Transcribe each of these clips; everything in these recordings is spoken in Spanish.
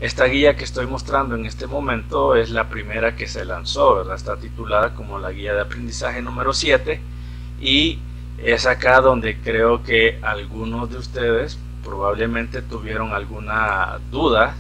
Esta guía que estoy mostrando en este momento es la primera que se lanzó, ¿verdad? Está titulada como la guía de aprendizaje número 7 y es acá donde creo que algunos de ustedes probablemente tuvieron alguna duda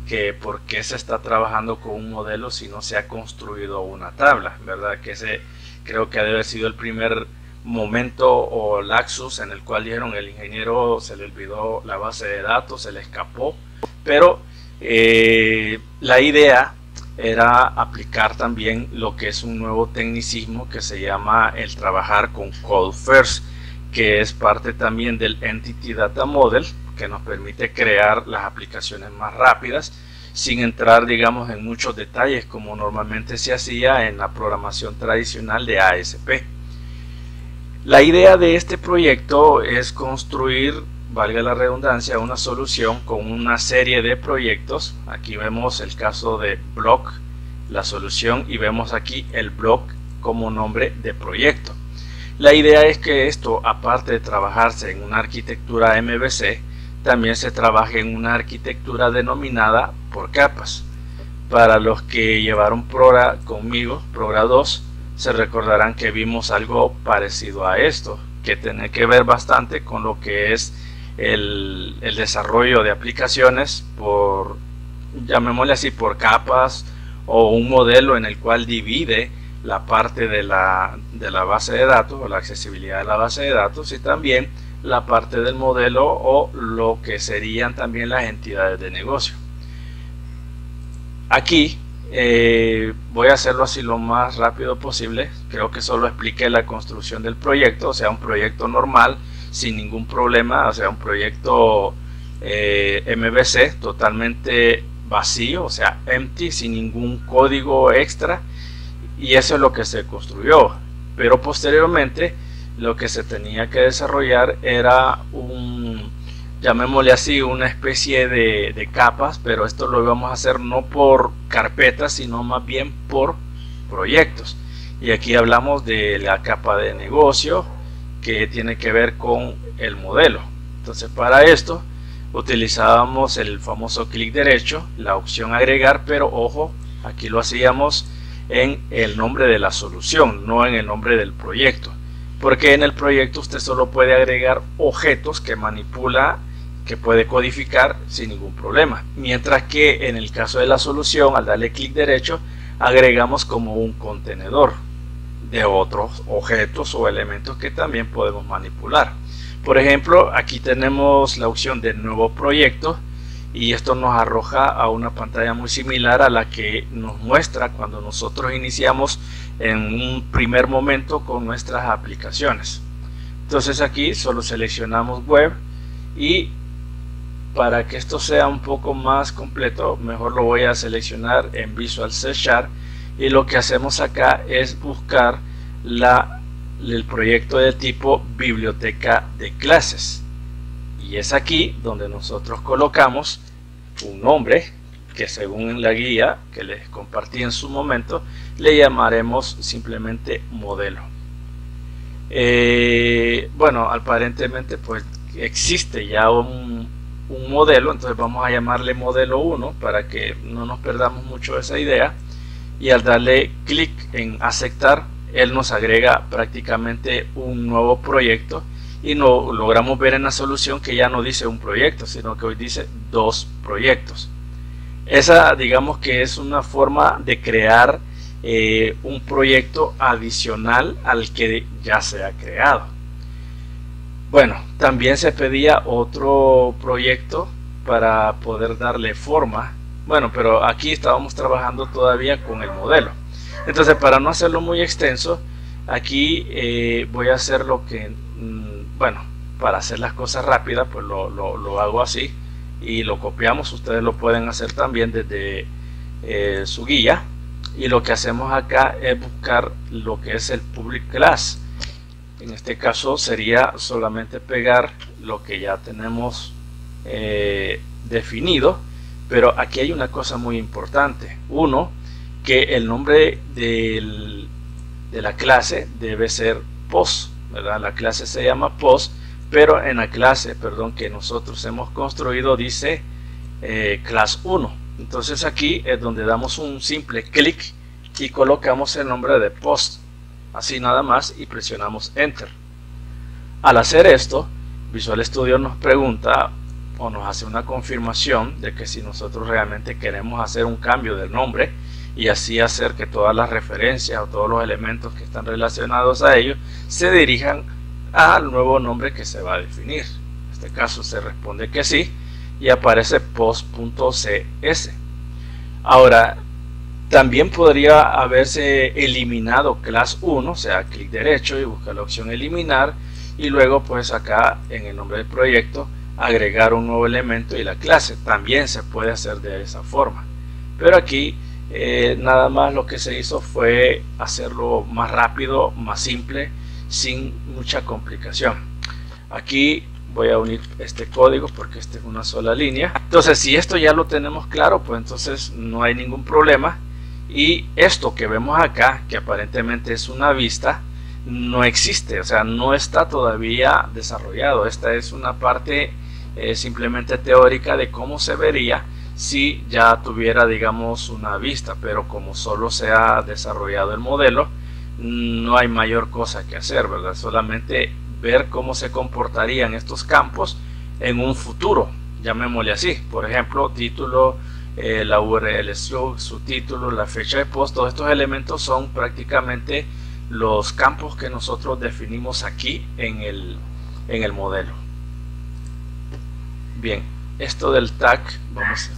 que por qué se está trabajando con un modelo si no se ha construido una tabla, ¿verdad? Que ese creo que debe haber sido el primer momento o lapsus en el cual dijeron el ingeniero se le olvidó la base de datos, se le escapó, pero la idea era aplicar también lo que es un nuevo tecnicismo que se llama el trabajar con Code First, que es parte también del Entity Data Model, que nos permite crear las aplicaciones más rápidas sin entrar, digamos, en muchos detalles como normalmente se hacía en la programación tradicional de ASP. La idea de este proyecto es construir, valga la redundancia, una solución con una serie de proyectos. Aquí vemos el caso de Block, la solución, y vemos aquí el Block como nombre de proyecto. La idea es que esto, aparte de trabajarse en una arquitectura MVC, también se trabaje en una arquitectura denominada por capas. Para los que llevaron Progra conmigo, Progra 2, se recordarán que vimos algo parecido a esto, que tiene que ver bastante con lo que es el desarrollo de aplicaciones por, llamémosle así, por capas, o un modelo en el cual divide la parte de la base de datos o la accesibilidad de la base de datos y también la parte del modelo o lo que serían también las entidades de negocio. Aquí voy a hacerlo así lo más rápido posible. Creo que solo expliqué la construcción del proyecto, o sea, un proyecto normal sin ningún problema, o sea, un proyecto MVC totalmente vacío, o sea, empty, sin ningún código extra, y eso es lo que se construyó. Pero posteriormente lo que se tenía que desarrollar era llamémosle así, una especie de capas, pero esto lo íbamos a hacer no por carpetas, sino más bien por proyectos. Y aquí hablamos de la capa de negocio, que tiene que ver con el modelo. Entonces, para esto utilizábamos el famoso clic derecho, la opción agregar, pero ojo, aquí lo hacíamos en el nombre de la solución, no en el nombre del proyecto, porque en el proyecto usted solo puede agregar objetos que manipula, que puede codificar sin ningún problema, mientras que en el caso de la solución, al darle clic derecho, agregamos como un contenedor de otros objetos o elementos que también podemos manipular. Por ejemplo, aquí tenemos la opción de nuevo proyecto y esto nos arroja a una pantalla muy similar a la que nos muestra cuando nosotros iniciamos en un primer momento con nuestras aplicaciones. Entonces aquí solo seleccionamos web, y para que esto sea un poco más completo, mejor lo voy a seleccionar en Visual C#, y lo que hacemos acá es buscar el proyecto de tipo biblioteca de clases, y es aquí donde nosotros colocamos un nombre que, según la guía que les compartí en su momento, le llamaremos simplemente modelo. Bueno, aparentemente pues existe ya un modelo, entonces vamos a llamarle modelo 1 para que no nos perdamos mucho esa idea, y al darle clic en aceptar, él nos agrega prácticamente un nuevo proyecto, y no logramos ver en la solución que ya no dice un proyecto, sino que hoy dice 2 proyectos. Esa, digamos que es una forma de crear un proyecto adicional al que ya se ha creado. Bueno, también se pedía otro proyecto para poder darle forma. Bueno, pero aquí estábamos trabajando todavía con el modelo. Entonces, para no hacerlo muy extenso, aquí voy a hacer lo que, bueno, para hacer las cosas rápidas, pues lo hago así y lo copiamos. Ustedes lo pueden hacer también desde su guía, y lo que hacemos acá es buscar lo que es el public class. En este caso sería solamente pegar lo que ya tenemos definido, pero aquí hay una cosa muy importante. Uno, que el nombre de la clase debe ser post, ¿verdad? La clase se llama post, pero en la clase, perdón, que nosotros hemos construido dice class 1. Entonces aquí es donde damos un simple clic y colocamos el nombre de post, así nada más, y presionamos enter. Al hacer esto, Visual Studio nos pregunta o nos hace una confirmación de que si nosotros realmente queremos hacer un cambio del nombre y así hacer que todas las referencias o todos los elementos que están relacionados a ello se dirijan al nuevo nombre que se va a definir. En este caso se responde que sí y aparece post.cs. Ahora, también podría haberse eliminado class 1, o sea, clic derecho y buscar la opción eliminar, y luego pues acá en el nombre del proyecto agregar un nuevo elemento y la clase. También se puede hacer de esa forma, pero aquí nada más lo que se hizo fue hacerlo más rápido, más simple, sin mucha complicación. Aquí voy a unir este código porque esta es una sola línea. Entonces, si esto ya lo tenemos claro, pues entonces no hay ningún problema. Y esto que vemos acá, que aparentemente es una vista, no existe, o sea, no está todavía desarrollado. Esta es una parte simplemente teórica de cómo se vería si ya tuviera, digamos, una vista, pero como solo se ha desarrollado el modelo, no hay mayor cosa que hacer, ¿verdad? Solamente ver cómo se comportarían estos campos en un futuro, llamémosle así. Por ejemplo, título, la URL slug, subtítulo, la fecha de post. Todos estos elementos son prácticamente los campos que nosotros definimos aquí en el modelo. Bien, esto del tag vamos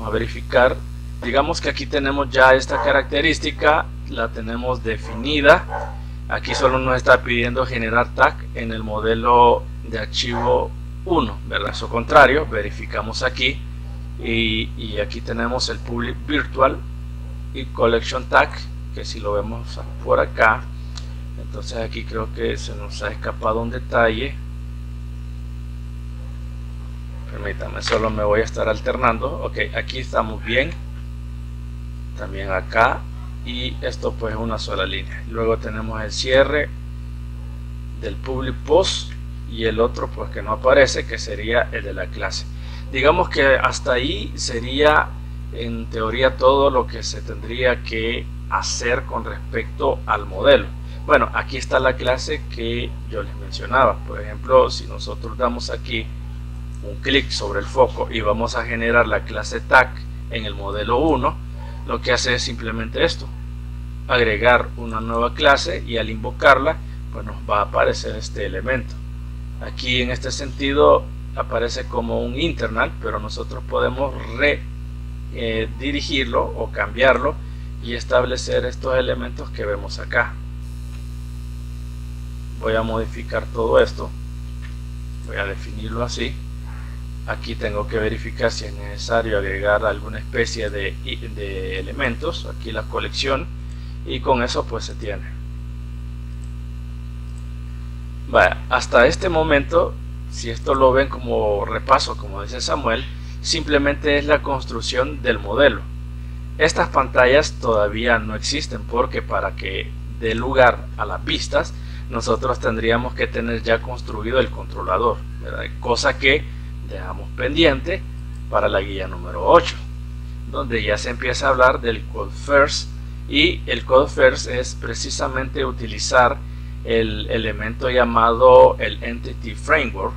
a verificar. Digamos que aquí tenemos ya esta característica, la tenemos definida. Aquí solo nos está pidiendo generar tag en el modelo de archivo 1, ¿verdad? Eso contrario, verificamos aquí y aquí tenemos el public virtual y collection tag, que si lo vemos por acá, entonces aquí creo que se nos ha escapado un detalle. Permítame, solo me voy a estar alternando. Ok, aquí estamos bien, también acá, y esto pues es una sola línea. Luego tenemos el cierre del public post y el otro pues que no aparece, que sería el de la clase. Digamos que hasta ahí sería en teoría todo lo que se tendría que hacer con respecto al modelo. Bueno, aquí está la clase que yo les mencionaba. Por ejemplo, si nosotros damos aquí un clic sobre el foco y vamos a generar la clase tag en el modelo 1, lo que hace es simplemente esto: agregar una nueva clase, y al invocarla pues nos va a aparecer este elemento. Aquí en este sentido aparece como un internal, pero nosotros podemos dirigirlo o cambiarlo y establecer estos elementos que vemos acá. Voy a modificar todo esto, voy a definirlo así. Aquí tengo que verificar si es necesario agregar alguna especie de elementos, aquí la colección, y con eso pues se tiene. Vaya, hasta este momento, si esto lo ven como repaso, como dice Samuel, simplemente es la construcción del modelo. Estas pantallas todavía no existen porque para que dé lugar a las vistas nosotros tendríamos que tener ya construido el controlador, ¿verdad? Cosa que dejamos pendiente para la guía número 8, donde ya se empieza a hablar del Code First, y el Code First es precisamente utilizar el elemento llamado el Entity Framework,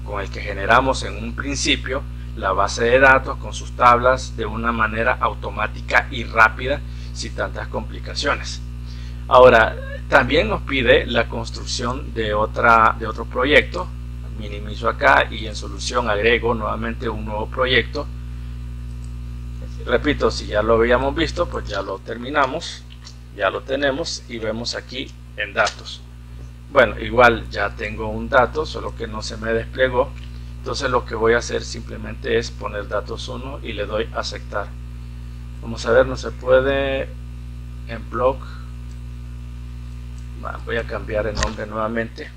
con el que generamos en un principio la base de datos con sus tablas de una manera automática y rápida, sin tantas complicaciones. Ahora, también nos pide la construcción de otro proyecto. Minimizo acá y en solución agrego nuevamente un nuevo proyecto. Repito, si ya lo habíamos visto, pues ya lo terminamos, ya lo tenemos, y vemos aquí en datos. Bueno, igual ya tengo un dato, solo que no se me desplegó. Entonces lo que voy a hacer simplemente es poner datos 1 y le doy a aceptar. Vamos a ver, no se puede en blog. Voy a cambiar el nombre nuevamente.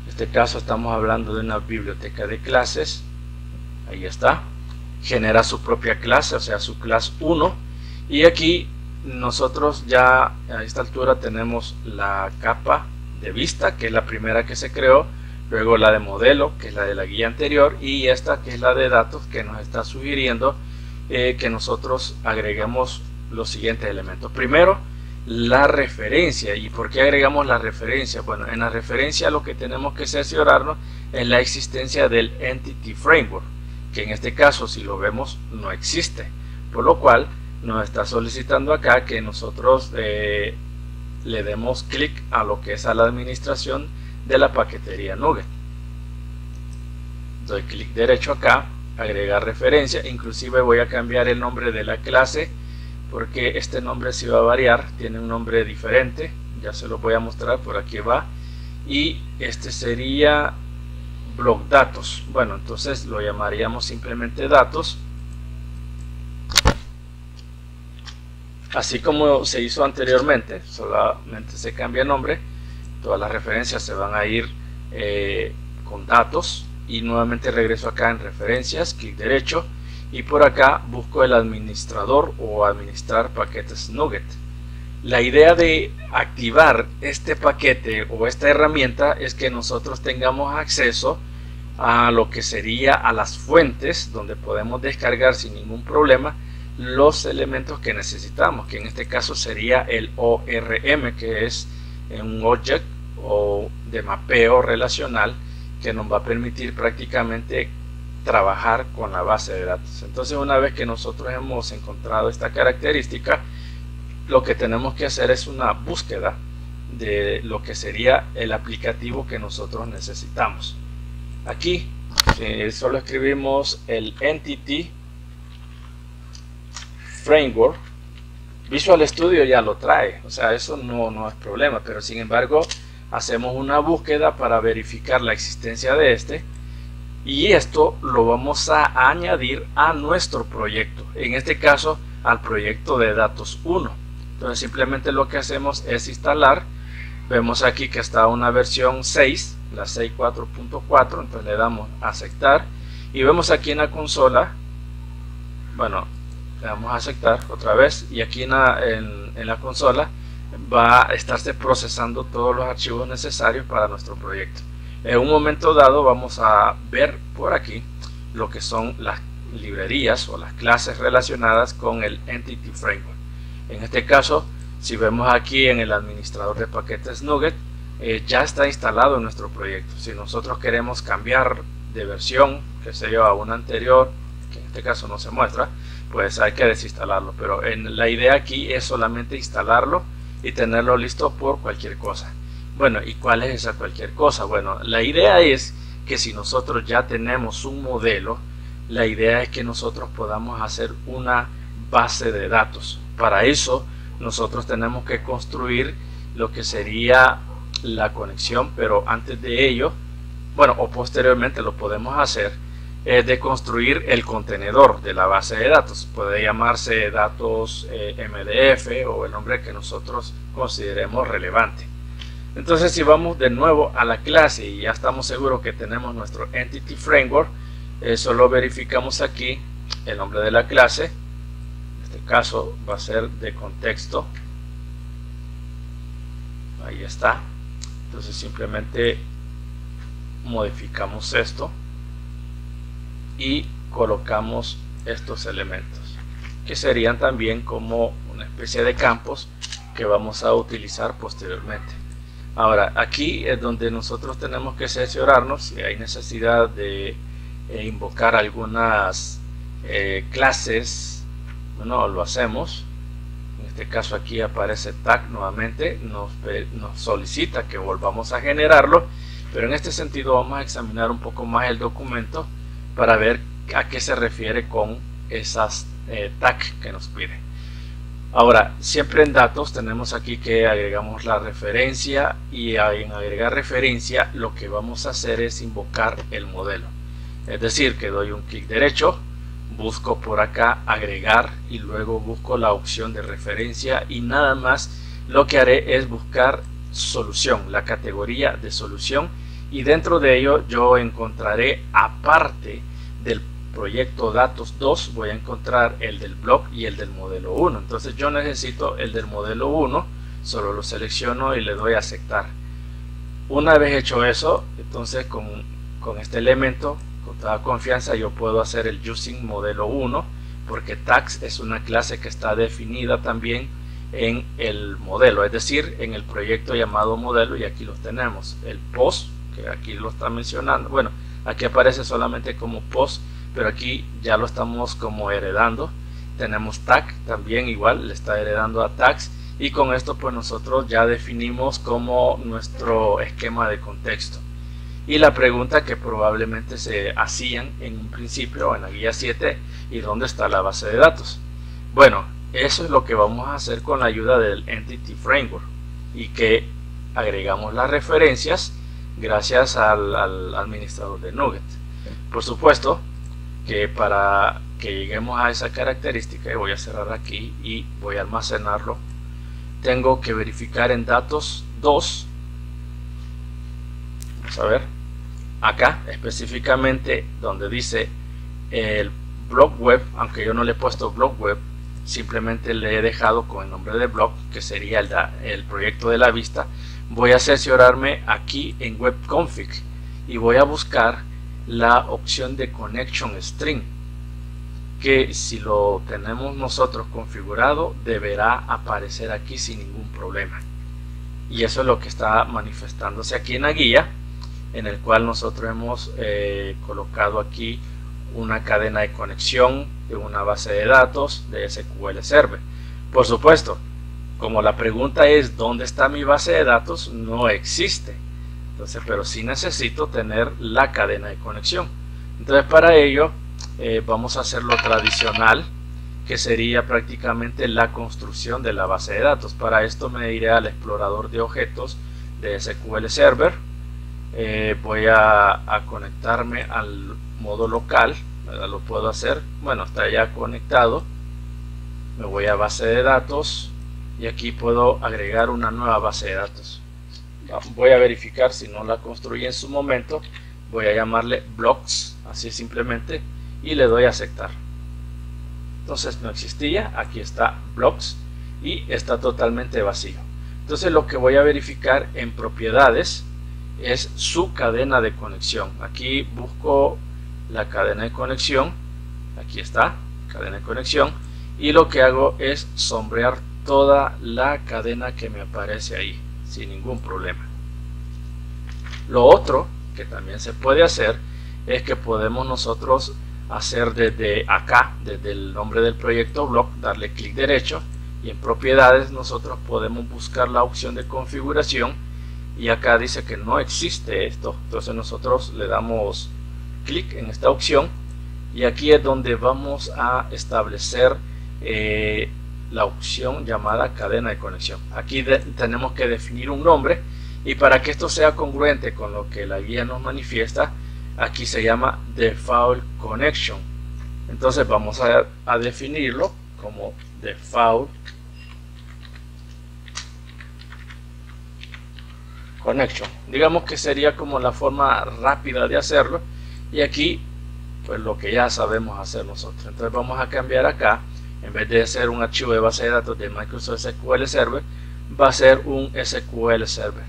En este caso estamos hablando de una biblioteca de clases. Ahí está. Genera su propia clase, o sea, su clase 1. Y aquí nosotros ya a esta altura tenemos la capa de vista, que es la primera que se creó, luego la de modelo, que es la de la guía anterior, y esta que es la de datos, que nos está sugiriendo que nosotros agreguemos los siguientes elementos. Primero, la referencia. ¿Y por qué agregamos la referencia? Bueno, en la referencia lo que tenemos que cerciorarnos es la existencia del Entity Framework, que en este caso, si lo vemos, no existe, por lo cual nos está solicitando acá que nosotros le demos clic a lo que es a la administración de la paquetería Nugget. Doy clic derecho acá, agregar referencia, inclusive voy a cambiar el nombre de la clase porque este nombre sí va a variar, tiene un nombre diferente, ya se lo voy a mostrar, por aquí va, y este sería block datos. Bueno, entonces lo llamaríamos simplemente datos, así como se hizo anteriormente, solamente se cambia el nombre, todas las referencias se van a ir con datos, y nuevamente regreso acá en referencias, clic derecho, y por acá busco el administrador o administrar paquetes Nugget. La idea de activar este paquete o esta herramienta es que nosotros tengamos acceso a lo que sería a las fuentes donde podemos descargar sin ningún problema los elementos que necesitamos, que en este caso sería el ORM, que es un object o de mapeo relacional que nos va a permitir prácticamente trabajar con la base de datos. Entonces, una vez que nosotros hemos encontrado esta característica, lo que tenemos que hacer es una búsqueda de lo que sería el aplicativo que nosotros necesitamos. Aquí solo escribimos el Entity Framework. Visual Studio ya lo trae, o sea, eso no es problema, pero sin embargo hacemos una búsqueda para verificar la existencia de este, y esto lo vamos a añadir a nuestro proyecto, en este caso al proyecto de datos 1. Entonces simplemente lo que hacemos es instalar. Vemos aquí que está una versión 6, la 6.4.4, entonces le damos a aceptar, y vemos aquí en la consola, bueno, le damos a aceptar otra vez, y aquí en la consola va a estarse procesando todos los archivos necesarios para nuestro proyecto. En un momento dado vamos a ver por aquí lo que son las librerías o las clases relacionadas con el Entity Framework. En este caso, si vemos aquí en el administrador de paquetes Nugget, ya está instalado en nuestro proyecto. Si nosotros queremos cambiar de versión, que sé yo, a una anterior, que en este caso no se muestra, pues hay que desinstalarlo. Pero la idea aquí es solamente instalarlo y tenerlo listo por cualquier cosa. Bueno, ¿y cuál es esa cualquier cosa? Bueno, la idea es que si nosotros ya tenemos un modelo, la idea es que nosotros podamos hacer una base de datos. Para eso nosotros tenemos que construir lo que sería la conexión, pero antes de ello, bueno, o posteriormente lo podemos hacer, de construir el contenedor de la base de datos. Puede llamarse datos MDF o el nombre que nosotros consideremos relevante. Entonces, si vamos de nuevo a la clase y ya estamos seguros que tenemos nuestro Entity Framework, solo verificamos aquí el nombre de la clase. En este caso va a ser de contexto. Ahí está. Entonces simplemente modificamos esto y colocamos estos elementos, que serían también como una especie de campos que vamos a utilizar posteriormente. Ahora, aquí es donde nosotros tenemos que cerciorarnos si hay necesidad de invocar algunas clases. Bueno, lo hacemos. En este caso aquí aparece tag nuevamente, nos solicita que volvamos a generarlo, pero en este sentido vamos a examinar un poco más el documento para ver a qué se refiere con esas tags que nos pide. Ahora, siempre en datos tenemos aquí que agregamos la referencia, y en agregar referencia lo que vamos a hacer es invocar el modelo. Es decir, que doy un clic derecho, busco por acá agregar y luego busco la opción de referencia, y nada más lo que haré es buscar solución, la categoría de solución, y dentro de ello yo encontraré, aparte del proyecto datos 2, voy a encontrar el del blog y el del modelo 1. Entonces yo necesito el del modelo 1, solo lo selecciono y le doy a aceptar. Una vez hecho eso, entonces con este elemento, con toda confianza, yo puedo hacer el using modelo 1, porque tags es una clase que está definida también en el modelo, es decir, en el proyecto llamado modelo, y aquí los tenemos. El post, que aquí lo está mencionando, bueno, aquí aparece solamente como post, pero aquí ya lo estamos como heredando. Tenemos tag también igual, le está heredando a tags, y con esto pues nosotros ya definimos como nuestro esquema de contexto. Y la pregunta que probablemente se hacían en un principio en la guía 7, ¿y dónde está la base de datos? Bueno, eso es lo que vamos a hacer con la ayuda del Entity Framework, y que agregamos las referencias gracias al administrador de NuGet. Por supuesto que para que lleguemos a esa característica, y voy a cerrar aquí y voy a almacenarlo, tengo que verificar en datos 2. Vamos a ver acá específicamente donde dice el blog web, aunque yo no le he puesto blog web, simplemente le he dejado con el nombre de blog, que sería el proyecto de la vista. Voy a cerciorarme aquí en web config y voy a buscar la opción de connection string, que si lo tenemos nosotros configurado deberá aparecer aquí sin ningún problema, y eso es lo que está manifestándose aquí en la guía, en el cual nosotros hemos colocado aquí una cadena de conexión de una base de datos de SQL Server. Por supuesto, como la pregunta es ¿dónde está mi base de datos?, no existe. Entonces, pero sí necesito tener la cadena de conexión. Entonces, para ello vamos a hacer lo tradicional, que sería prácticamente la construcción de la base de datos. Para esto me iré al explorador de objetos de SQL Server. Voy a conectarme al modo local, ¿verdad? Lo puedo hacer, bueno, está ya conectado. Me voy a base de datos y aquí puedo agregar una nueva base de datos. Voy a verificar si no la construí en su momento. Voy a llamarle blocks, así simplemente, y le doy a aceptar. Entonces no existía, aquí está blocks y está totalmente vacío. Entonces lo que voy a verificar en propiedades es su cadena de conexión. Aquí busco la cadena de conexión, aquí está, cadena de conexión, y lo que hago es sombrear toda la cadena que me aparece ahí sin ningún problema. Lo otro que también se puede hacer es que podemos nosotros hacer desde acá, desde el nombre del proyecto blog, darle clic derecho y en propiedades nosotros podemos buscar la opción de configuración, y acá dice que no existe esto. Entonces nosotros le damos clic en esta opción y aquí es donde vamos a establecer la opción llamada cadena de conexión. Aquí tenemos que definir un nombre, y para que esto sea congruente con lo que la guía nos manifiesta, aquí se llama default connection. Entonces vamos a definirlo como default connection. Digamos que sería como la forma rápida de hacerlo, y aquí pues lo que ya sabemos hacer nosotros. Entonces vamos a cambiar acá, en vez de ser un archivo de base de datos de Microsoft SQL Server, va a ser un SQL Server.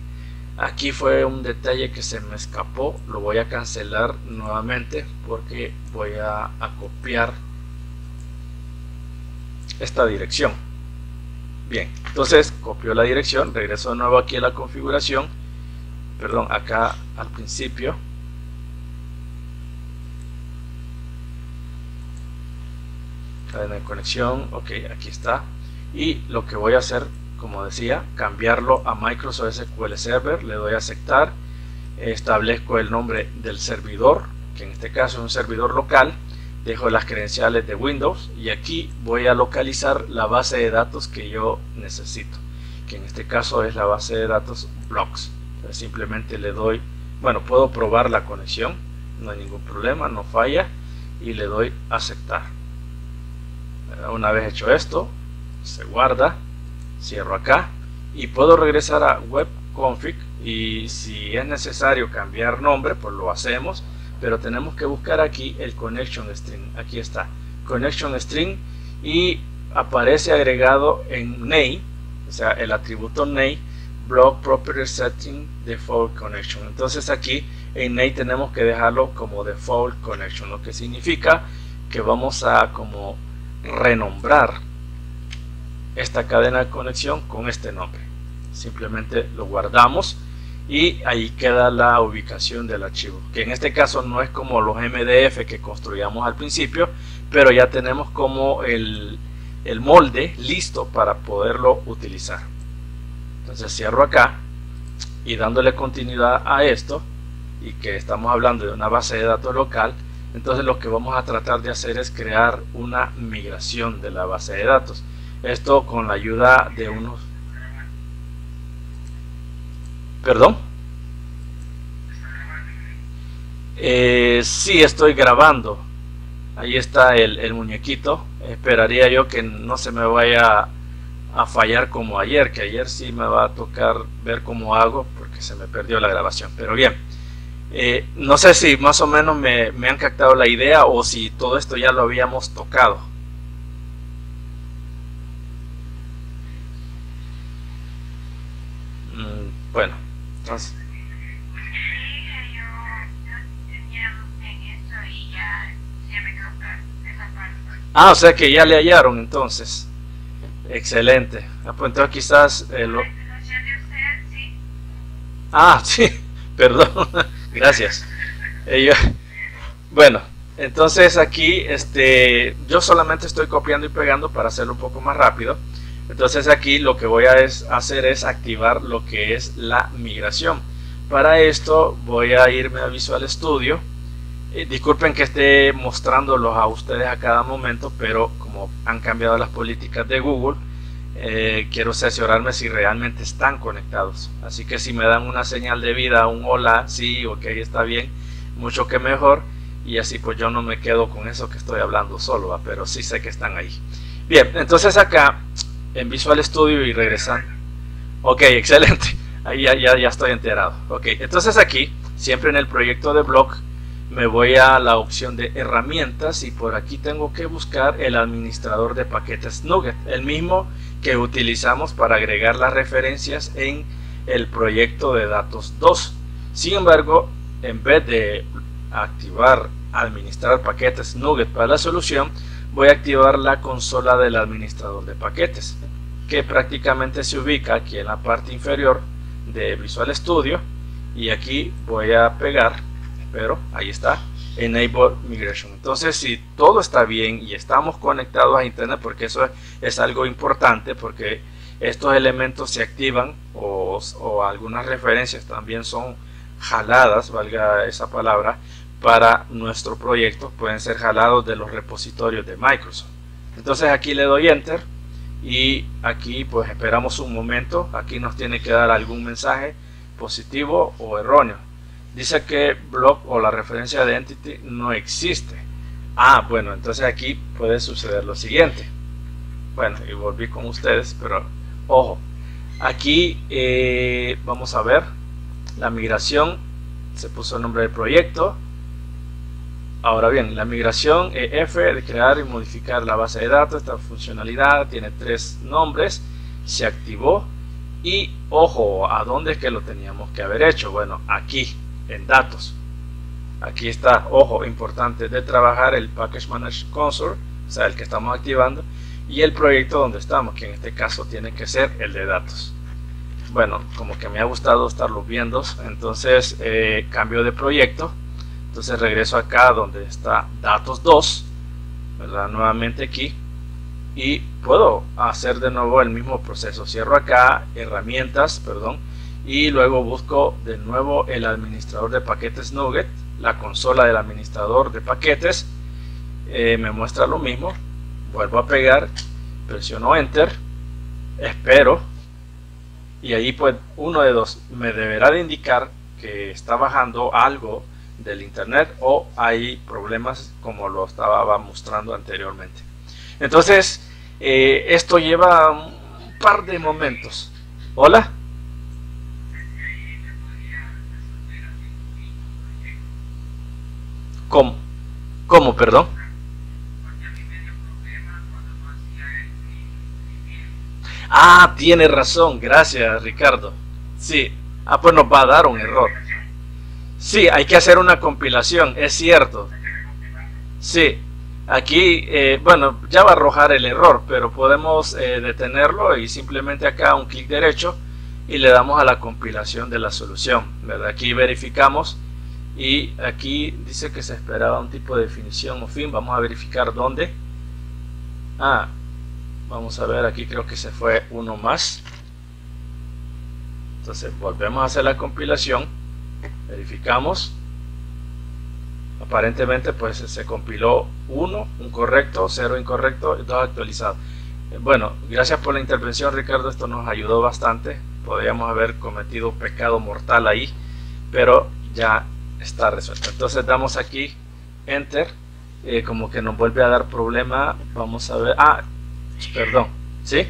Aquí fue un detalle que se me escapó, lo voy a cancelar nuevamente porque voy a copiar esta dirección. Bien, entonces copio la dirección, regreso de nuevo aquí a la configuración, perdón, acá al principio. Cadena de conexión, ok, aquí está. Y lo que voy a hacer, como decía, cambiarlo a Microsoft SQL Server. Le doy a aceptar, establezco el nombre del servidor, que en este caso es un servidor local, dejo las credenciales de Windows y aquí voy a localizar la base de datos que yo necesito, que en este caso es la base de datos blocks. Entonces simplemente le doy, bueno, puedo probar la conexión, no hay ningún problema, no falla, y le doy a aceptar. Una vez hecho esto, se guarda, cierro acá y puedo regresar a web config, y si es necesario cambiar nombre pues lo hacemos, pero tenemos que buscar aquí el connection string. Aquí está connection string y aparece agregado en name, o sea el atributo name block property setting default connection. Entonces aquí en Nate tenemos que dejarlo como default connection, lo que significa que vamos a como renombrar esta cadena de conexión con este nombre. Simplemente lo guardamos y ahí queda la ubicación del archivo, que en este caso no es como los MDF que construíamos al principio, pero ya tenemos como el molde listo para poderlo utilizar. Entonces cierro acá y dándole continuidad a esto, y que estamos hablando de una base de datos local, entonces lo que vamos a tratar de hacer es crear una migración de la base de datos. Esto con la ayuda de unos... ¿Perdón? Sí, estoy grabando. Ahí está el muñequito. Esperaría yo que no se me vaya a fallar como ayer, que ayer sí me va a tocar ver cómo hago porque se me perdió la grabación. Pero bien, no sé si más o menos me han captado la idea o si todo esto ya lo habíamos tocado. Bueno, entonces... Ah, o sea que ya le hallaron entonces. Excelente. Pues entonces quizás... Ah, sí, perdón. Gracias. Bueno, entonces aquí yo solamente estoy copiando y pegando para hacerlo un poco más rápido. Entonces aquí lo que voy a hacer es activar lo que es la migración. Para esto voy a irme a Visual Studio. Disculpen que esté mostrándolos a ustedes a cada momento, pero como han cambiado las políticas de Google, quiero cerciorarme si realmente están conectados. Así que si me dan una señal de vida, un hola, sí, ok, está bien, mucho que mejor, y así pues yo no me quedo con eso que estoy hablando solo, pero sí sé que están ahí. Bien, entonces acá en Visual Studio y regresando. Ok, excelente, ahí ya estoy enterado. Ok, entonces aquí, siempre en el proyecto de blog, me voy a la opción de herramientas y por aquí tengo que buscar el administrador de paquetes NuGet, el mismo que utilizamos para agregar las referencias en el proyecto de datos 2. Sin embargo, en vez de activar administrar paquetes NuGet para la solución, voy a activar la consola del administrador de paquetes, que prácticamente se ubica aquí en la parte inferior de Visual Studio, y aquí voy a pegar, pero ahí está, Enable Migration. Entonces si todo está bien y estamos conectados a internet, porque eso es algo importante, porque estos elementos se activan o algunas referencias también son jaladas, valga esa palabra, para nuestro proyecto, pueden ser jalados de los repositorios de Microsoft. Entonces aquí le doy Enter y aquí pues esperamos un momento. Aquí nos tiene que dar algún mensaje positivo o erróneo. Dice que block o la referencia de entity no existe. Ah, bueno, entonces aquí puede suceder lo siguiente. Bueno, y volví con ustedes, pero ojo, aquí vamos a ver la migración. Se puso el nombre del proyecto. Ahora bien, la migración EF de crear y modificar la base de datos. Esta funcionalidad tiene 3 nombres. Se activó. Y ojo, ¿a dónde es que lo teníamos que haber hecho? Bueno, aquí en datos. Aquí está, ojo, importante de trabajar el Package Manager Console, o sea, el que estamos activando, y el proyecto donde estamos, que en este caso tiene que ser el de datos. Bueno, como que me ha gustado estarlo viendo, entonces cambio de proyecto. Entonces regreso acá donde está datos 2, ¿verdad? Nuevamente aquí, y puedo hacer de nuevo el mismo proceso. Cierro acá herramientas, perdón, y luego busco de nuevo el administrador de paquetes NuGet, la consola del administrador de paquetes. Me muestra lo mismo. Vuelvo a pegar, presiono Enter, espero, y ahí pues uno de dos me deberá de indicar que está bajando algo del internet o hay problemas como lo estaba mostrando anteriormente. Entonces esto lleva un par de momentos. Hola. ¿Cómo? ¿Cómo, perdón? Ah, tiene razón, gracias Ricardo. Sí, pues nos va a dar un error. Sí, hay que hacer una compilación, es cierto. Sí, aquí, bueno, ya va a arrojar el error, pero podemos detenerlo y simplemente acá un clic derecho y le damos a la compilación de la solución, ¿verdad? Aquí verificamos y aquí dice que se esperaba un tipo de definición o fin. Vamos a verificar dónde. Vamos a ver, aquí creo que se fue uno más. Entonces volvemos a hacer la compilación, verificamos. Aparentemente pues se compiló 1, un correcto, 0 incorrecto y 2 actualizados. Bueno, gracias por la intervención, Ricardo, esto nos ayudó bastante. Podríamos haber cometido un pecado mortal ahí, pero ya está resuelto. Entonces damos aquí Enter, como que nos vuelve a dar problema. Vamos a ver, perdón, ¿sí?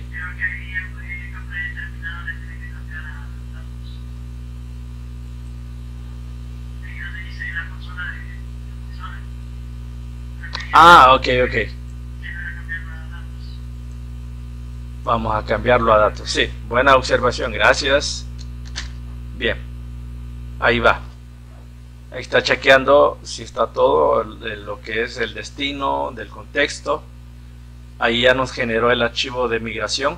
Ok. Vamos a cambiarlo a datos. Sí, buena observación, gracias. Bien, ahí va. Ahí está chequeando si está todo lo que es el destino del contexto. Ahí ya nos generó el archivo de migración.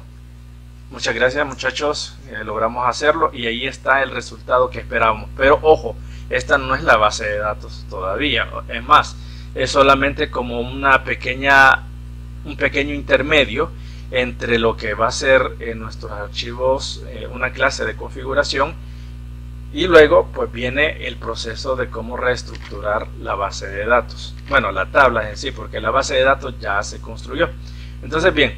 Muchas gracias, muchachos, logramos hacerlo y ahí está el resultado que esperábamos. Pero ojo, esta no es la base de datos todavía. Es más, es solamente como un pequeño intermedio entre lo que va a ser en nuestros archivos una clase de configuración, y luego pues viene el proceso de cómo reestructurar la base de datos, bueno, la tabla en sí, porque la base de datos ya se construyó. Entonces bien,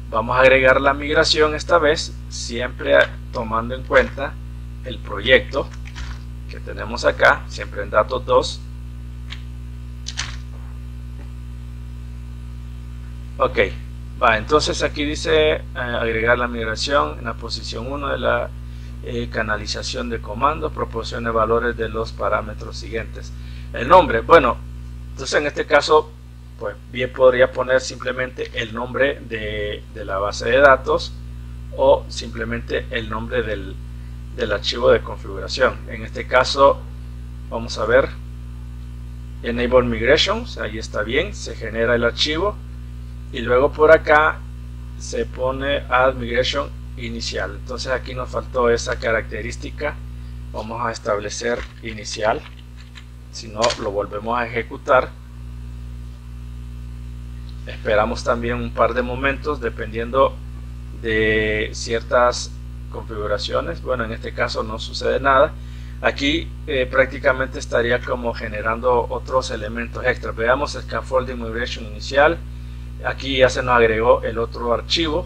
vamos a agregar la migración esta vez, siempre tomando en cuenta el proyecto que tenemos acá, siempre en datos 2. Ok, entonces aquí dice agregar la migración en la posición 1 de la canalización de comandos, proporcione valores de los parámetros siguientes. El nombre, bueno, entonces en este caso pues bien podría poner simplemente el nombre de la base de datos o simplemente el nombre del archivo de configuración. En este caso vamos a ver Enable Migrations, ahí está bien, se genera el archivo. Y luego por acá se pone Add Migration Inicial. Entonces aquí nos faltó esa característica. Vamos a establecer inicial. Si no, lo volvemos a ejecutar. Esperamos también un par de momentos dependiendo de ciertas configuraciones. Bueno, en este caso no sucede nada. Aquí prácticamente estaría como generando otros elementos extras. Veamos el Scaffolding Migration Inicial. Aquí ya se nos agregó el otro archivo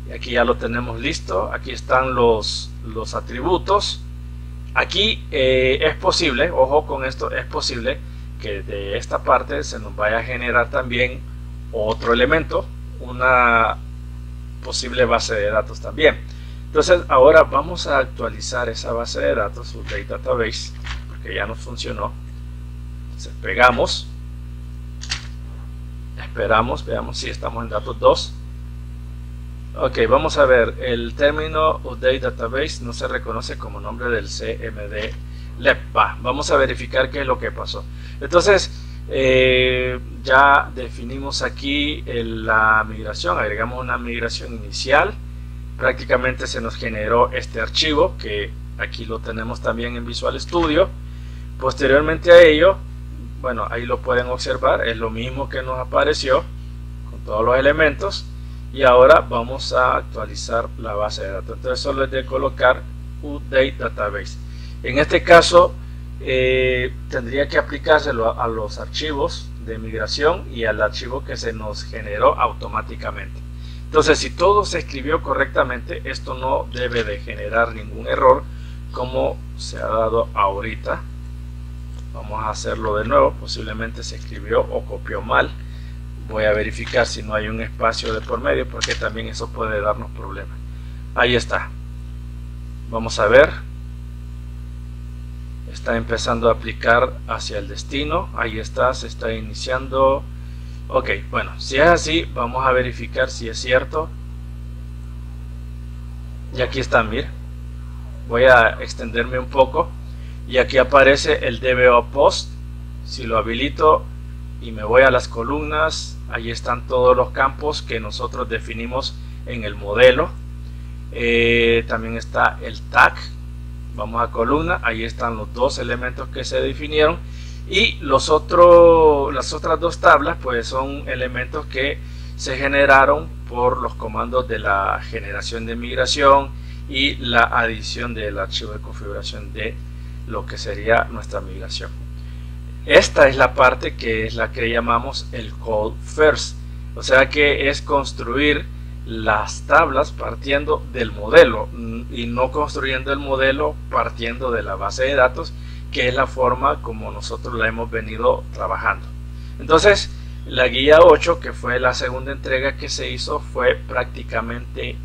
y aquí ya lo tenemos listo. Aquí están los atributos. Aquí es posible, ojo con esto, es posible que de esta parte se nos vaya a generar también otro elemento, una posible base de datos también. Entonces ahora vamos a actualizar esa base de datos, Update Database, porque ya no funcionó. Entonces pegamos. Esperamos, veamos si estamos en datos 2. Ok, vamos a ver, el término Update Database no se reconoce como nombre del CMD LEP. Vamos a verificar qué es lo que pasó. Entonces, ya definimos aquí la migración, agregamos una migración inicial. Prácticamente se nos generó este archivo, que aquí lo tenemos también en Visual Studio. Posteriormente a ello, bueno, ahí lo pueden observar, es lo mismo que nos apareció con todos los elementos. Y ahora vamos a actualizar la base de datos. Entonces solo es de colocar Update Database. En este caso tendría que aplicárselo a los archivos de migración y al archivo que se nos generó automáticamente. Entonces si todo se escribió correctamente, esto no debe de generar ningún error como se ha dado ahorita. Vamos a hacerlo de nuevo, posiblemente se escribió o copió mal. Voy a verificar si no hay un espacio de por medio, porque también eso puede darnos problemas. Ahí está. Vamos a ver. Está empezando a aplicar hacia el destino. Ahí está, se está iniciando. Ok, bueno, si es así, vamos a verificar si es cierto. Y aquí están, miren. voy a extenderme un poco y aquí aparece el DBO Post. Si lo habilito y me voy a las columnas, ahí están todos los campos que nosotros definimos en el modelo. También está el tag. Vamos a columna, ahí están los dos elementos que se definieron, y las otras dos tablas pues son elementos que se generaron por los comandos de la generación de migración y la adición del archivo de configuración de lo que sería nuestra migración. Esta es la parte que es la que llamamos el code first, o sea que es construir las tablas partiendo del modelo y no construyendo el modelo partiendo de la base de datos, que es la forma como nosotros la hemos venido trabajando. Entonces la guía 8, que fue la segunda entrega que se hizo, fue prácticamente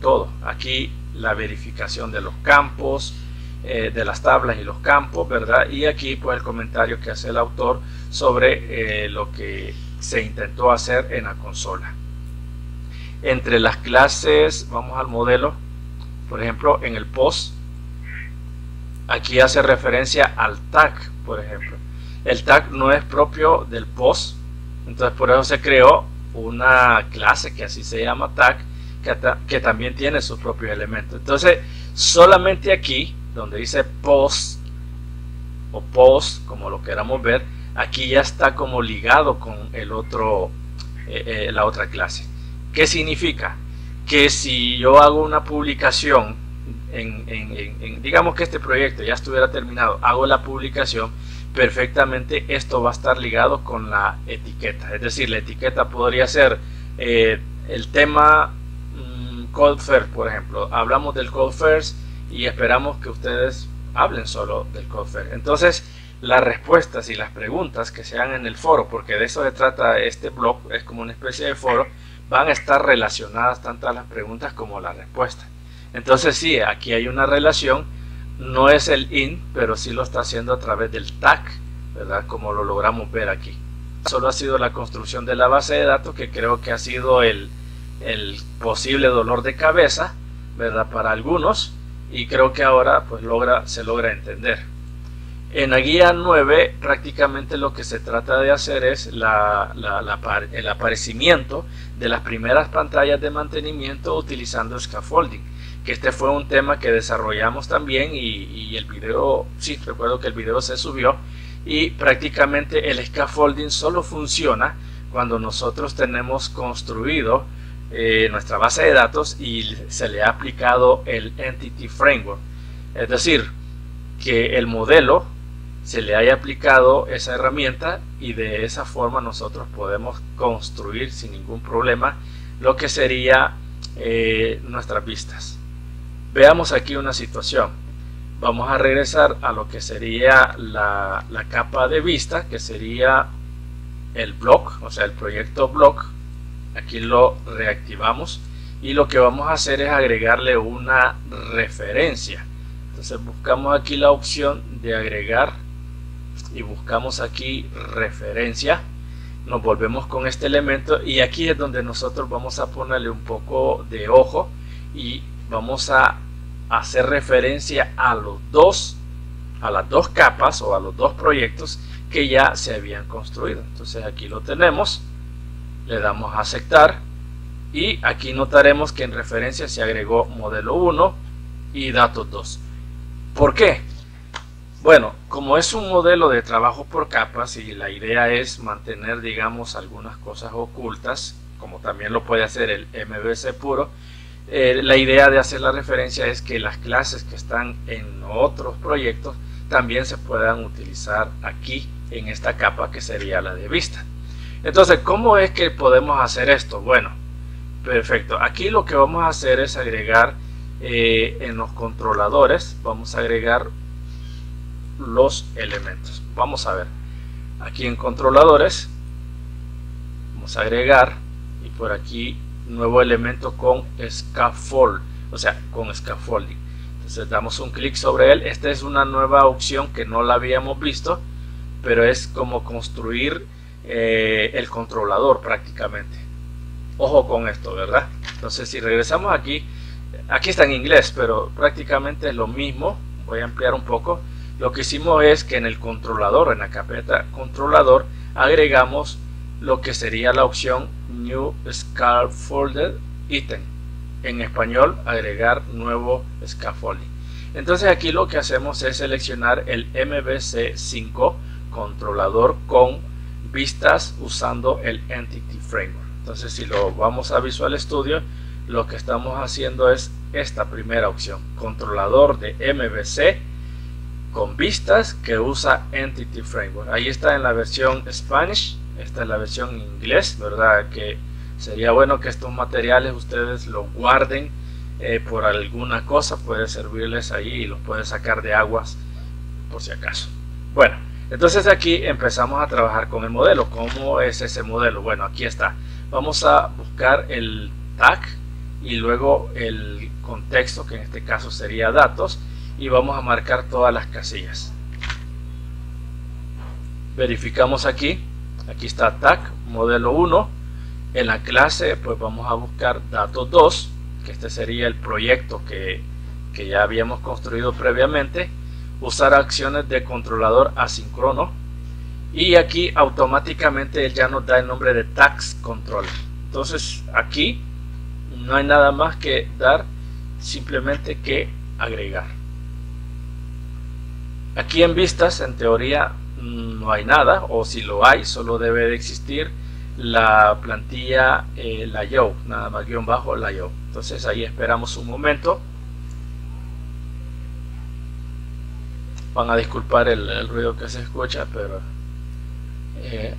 todo. Aquí la verificación de los campos, de las tablas y los campos, ¿verdad? Y aquí pues el comentario que hace el autor sobre lo que se intentó hacer en la consola. Entre las clases, vamos al modelo, por ejemplo en el post, aquí hace referencia al tag, por ejemplo. El tag no es propio del post, entonces por eso se creó una clase que así se llama tag, que también tiene sus propios elementos. Entonces solamente aquí donde dice post o post, como lo queramos ver, aquí ya está como ligado con el otro, la otra clase. ¿Qué significa? Que si yo hago una publicación digamos que este proyecto ya estuviera terminado, hago la publicación, perfectamente esto va a estar ligado con la etiqueta. Es decir, la etiqueta podría ser el tema Code First, por ejemplo. Hablamos del Code First y esperamos que ustedes hablen solo del Code First. Entonces las respuestas y las preguntas que se hagan en el foro, porque de eso se trata este blog, es como una especie de foro, van a estar relacionadas tanto a las preguntas como las respuestas. Entonces sí, aquí hay una relación, no es el in, pero sí lo está haciendo a través del tag, ¿verdad? Como lo logramos ver aquí. Solo ha sido la construcción de la base de datos, que creo que ha sido el posible dolor de cabeza, ¿verdad? Para algunos, y creo que ahora pues se logra entender. En la guía 9 prácticamente lo que se trata de hacer es el aparecimiento de las primeras pantallas de mantenimiento utilizando scaffolding, que este fue un tema que desarrollamos también y el video, sí, recuerdo que el video se subió, y prácticamente el scaffolding solo funciona cuando nosotros tenemos construido nuestra base de datos y se le ha aplicado el Entity Framework, es decir, que el modelo se le haya aplicado esa herramienta y de esa forma nosotros podemos construir sin ningún problema lo que sería nuestras vistas. Veamos aquí una situación. Vamos a regresar a lo que sería la capa de vista, que sería el blog, o sea el proyecto blog. Aquí lo reactivamos y lo que vamos a hacer es agregarle una referencia. Entonces buscamos aquí la opción de agregar y buscamos aquí referencia, nos volvemos con este elemento y aquí es donde nosotros vamos a ponerle un poco de ojo y vamos a hacer referencia a las dos capas o a los dos proyectos que ya se habían construido. Entonces aquí lo tenemos, le damos a aceptar y aquí notaremos que en referencia se agregó modelo 1 y datos 2. ¿Por qué? Bueno, como es un modelo de trabajo por capas y la idea es mantener, digamos, algunas cosas ocultas, como también lo puede hacer el MVC puro, la idea de hacer la referencia es que las clases que están en otros proyectos también se puedan utilizar aquí en esta capa que sería la de vista. Entonces, ¿cómo es que podemos hacer esto? Bueno, perfecto. Aquí lo que vamos a hacer es agregar en los controladores, vamos a agregar los elementos. Vamos a ver, aquí en controladores vamos a agregar y por aquí nuevo elemento con scaffold, o sea con scaffolding. Entonces damos un clic sobre él. Esta es una nueva opción que no la habíamos visto, pero es como construir el controlador prácticamente. Ojo con esto, ¿verdad? Entonces si regresamos aquí, Aquí está en inglés, pero prácticamente es lo mismo. Voy a ampliar un poco. Lo que hicimos es que en el controlador, en la carpeta controlador, agregamos lo que sería la opción New Scaffolded Item. En español, agregar nuevo scaffolding. Entonces aquí lo que hacemos es seleccionar el MVC5 controlador con vistas usando el Entity Framework. Entonces si lo vamos a Visual Studio, lo que estamos haciendo es esta primera opción, controlador de MVC con vistas que usa Entity Framework. Ahí está en la versión Spanish, esta es la versión inglés, ¿verdad? Que sería bueno que estos materiales ustedes los guarden por alguna cosa, puede servirles ahí y los puede sacar de aguas por si acaso. Bueno, entonces aquí empezamos a trabajar con el modelo. ¿Cómo es ese modelo? Bueno, aquí está. Vamos a buscar el tag y luego el contexto, que en este caso sería datos, y vamos a marcar todas las casillas. Verificamos aquí está tag modelo 1. En la clase pues vamos a buscar datos 2, que este sería el proyecto que ya habíamos construido previamente. Usar acciones de controlador asíncrono, y aquí automáticamente él ya nos da el nombre de tags controller. Entonces aquí no hay nada más que dar, simplemente que agregar. Aquí en vistas en teoría no hay nada, o si lo hay solo debe de existir la plantilla layout, nada más guión bajo layout. Entonces ahí esperamos un momento. Van a disculpar el ruido que se escucha, pero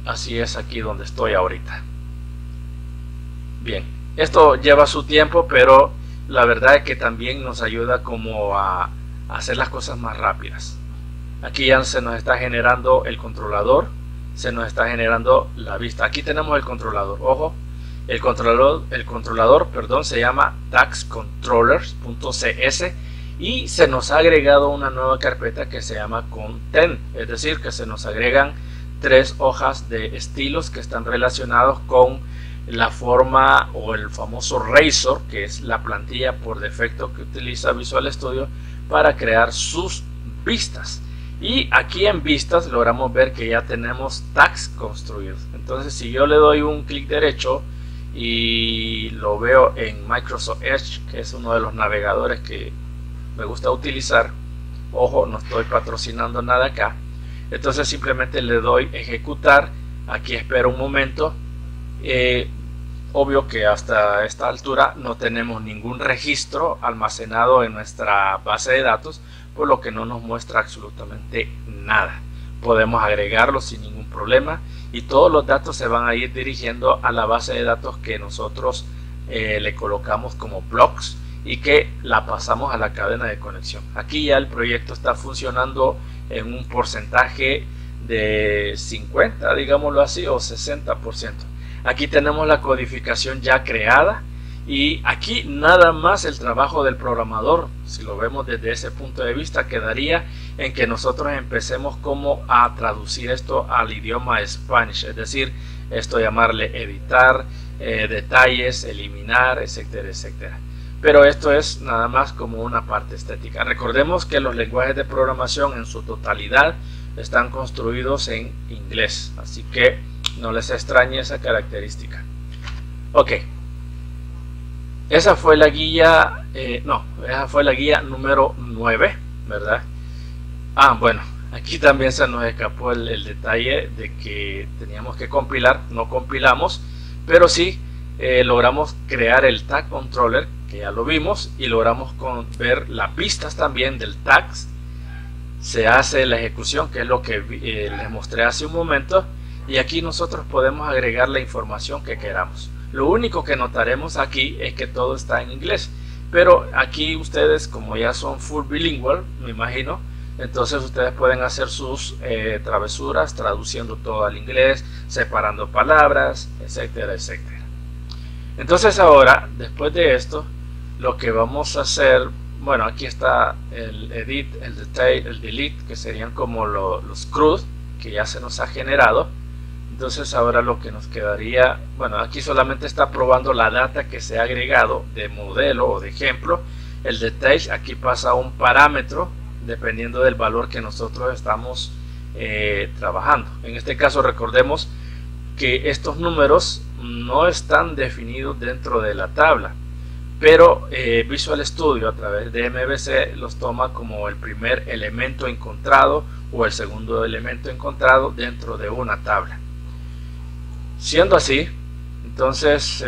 así es aquí donde estoy ahorita. Bien, esto lleva su tiempo, pero la verdad es que también nos ayuda como a hacer las cosas más rápidas. Aquí ya se nos está generando el controlador, se nos está generando la vista. Aquí tenemos el controlador, ojo, el controlador, perdón, se llama tagscontrollers.cs, y se nos ha agregado una nueva carpeta que se llama content, es decir, que se nos agregan 3 hojas de estilos que están relacionados con la forma o el famoso Razor, que es la plantilla por defecto que utiliza Visual Studio para crear sus vistas. Y aquí en vistas logramos ver que ya tenemos tags construidos. Entonces si yo le doy un clic derecho y lo veo en Microsoft Edge, que es uno de los navegadores que me gusta utilizar, ojo, no estoy patrocinando nada acá, entonces simplemente le doy ejecutar. Aquí espero un momento. Obvio que hasta esta altura no tenemos ningún registro almacenado en nuestra base de datos, por lo que no nos muestra absolutamente nada. Podemos agregarlo sin ningún problema y todos los datos se van a ir dirigiendo a la base de datos que nosotros le colocamos como blocks y que la pasamos a la cadena de conexión. Aquí ya el proyecto está funcionando en un porcentaje de 50, digámoslo así, o 60%. Aquí tenemos la codificación ya creada, y aquí nada más el trabajo del programador, si lo vemos desde ese punto de vista, quedaría en que nosotros empecemos como a traducir esto al idioma Spanish, es decir, esto llamarle editar, detalles, eliminar, etcétera, etcétera. Pero esto es nada más como una parte estética. Recordemos que los lenguajes de programación en su totalidad están construidos en inglés, así que no les extrañe esa característica. Ok, esa fue la guía, esa fue la guía número 9, ¿verdad? Bueno, aquí también se nos escapó el detalle de que teníamos que compilar. No compilamos, pero sí logramos crear el tag controller, que ya lo vimos, y logramos ver las vistas también del tags. Se hace la ejecución, que es lo que les mostré hace un momento, y aquí nosotros podemos agregar la información que queramos. Lo único que notaremos aquí es que todo está en inglés, pero aquí ustedes, como ya son full bilingual, me imagino, entonces ustedes pueden hacer sus travesuras traduciendo todo al inglés, separando palabras, etcétera, etcétera. Entonces ahora, después de esto, lo que vamos a hacer, bueno, aquí está el edit, el detail, el delete, que serían como los CRUD que ya se nos ha generado Entonces ahora lo que nos quedaría, bueno, aquí solamente está probando la data que se ha agregado de modelo o de ejemplo. El detail aquí pasa a un parámetro dependiendo del valor que nosotros estamos trabajando. En este caso recordemos que estos números no están definidos dentro de la tabla, pero Visual Studio a través de MVC los toma como el primer elemento encontrado o el segundo elemento encontrado dentro de una tabla. Siendo así, entonces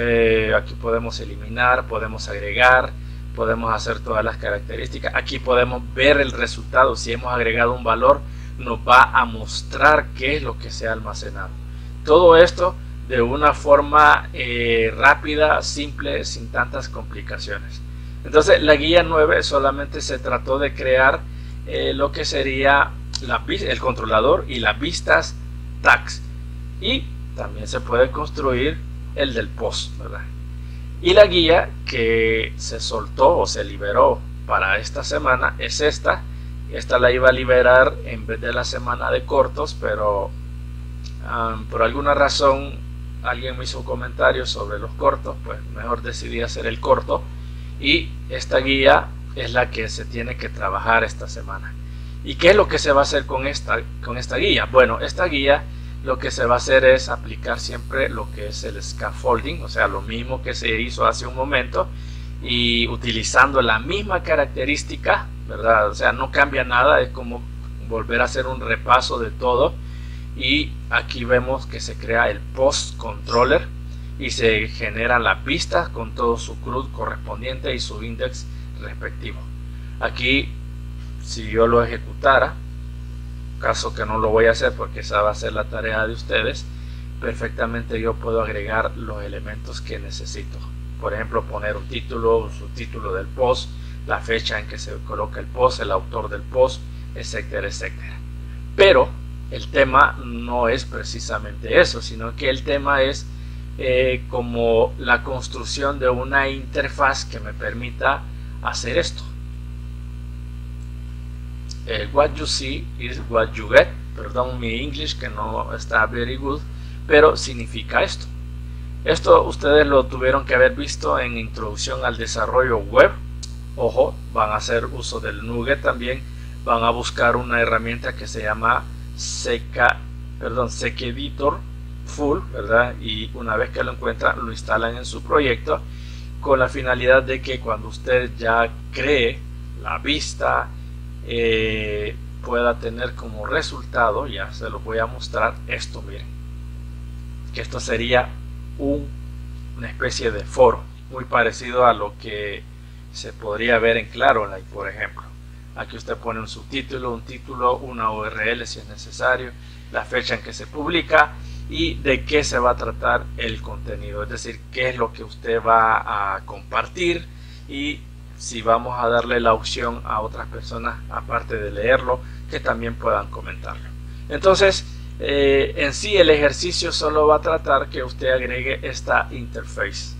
aquí podemos eliminar, podemos agregar, podemos hacer todas las características. Aquí podemos ver el resultado. Si hemos agregado un valor, nos va a mostrar qué es lo que se ha almacenado. Todo esto de una forma rápida, simple, sin tantas complicaciones. Entonces la guía 9 solamente se trató de crear lo que sería el controlador y las vistas tags, y también se puede construir el del post, ¿verdad? Y la guía que se soltó o se liberó para esta semana es esta la iba a liberar en vez de la semana de cortos, pero por alguna razón alguien me hizo un comentario sobre los cortos, pues mejor decidí hacer el corto, y esta guía es la que se tiene que trabajar esta semana. ¿Y qué es lo que se va a hacer con esta guía? Bueno, esta guía lo que se va a hacer es aplicar siempre lo que es el scaffolding, o sea, lo mismo que se hizo hace un momento, y utilizando la misma característica, ¿verdad? O sea, no cambia nada, es como volver a hacer un repaso de todo. Y aquí vemos que se crea el post controller y se generan las vistas con todo su CRUD correspondiente y su index respectivo. Aquí, si yo lo ejecutara, caso que no lo voy a hacer porque esa va a ser la tarea de ustedes, perfectamente yo puedo agregar los elementos que necesito. Por ejemplo, poner un título, un subtítulo del post, la fecha en que se coloca el post, el autor del post, etcétera, etcétera. Pero el tema no es precisamente eso, sino que el tema es como la construcción de una interfaz que me permita hacer esto. What you see is what you get. Perdón mi English que no está very good, pero significa esto. Esto ustedes lo tuvieron que haber visto en Introducción al Desarrollo Web. Ojo, van a hacer uso del Nugget también. Van a buscar una herramienta que se llama Sequeditor Full, ¿verdad? Y una vez que lo encuentran, lo instalan en su proyecto con la finalidad de que cuando usted ya cree la vista, pueda tener como resultado, ya se lo voy a mostrar, esto, miren, que esto sería una especie de foro muy parecido a lo que se podría ver en Claro.Online, por ejemplo. Aquí usted pone un subtítulo, un título, una URL si es necesario, la fecha en que se publica y de qué se va a tratar el contenido, es decir, qué es lo que usted va a compartir y si vamos a darle la opción a otras personas, aparte de leerlo, que también puedan comentarlo. Entonces, en sí el ejercicio solo va a tratar que usted agregue esta interface.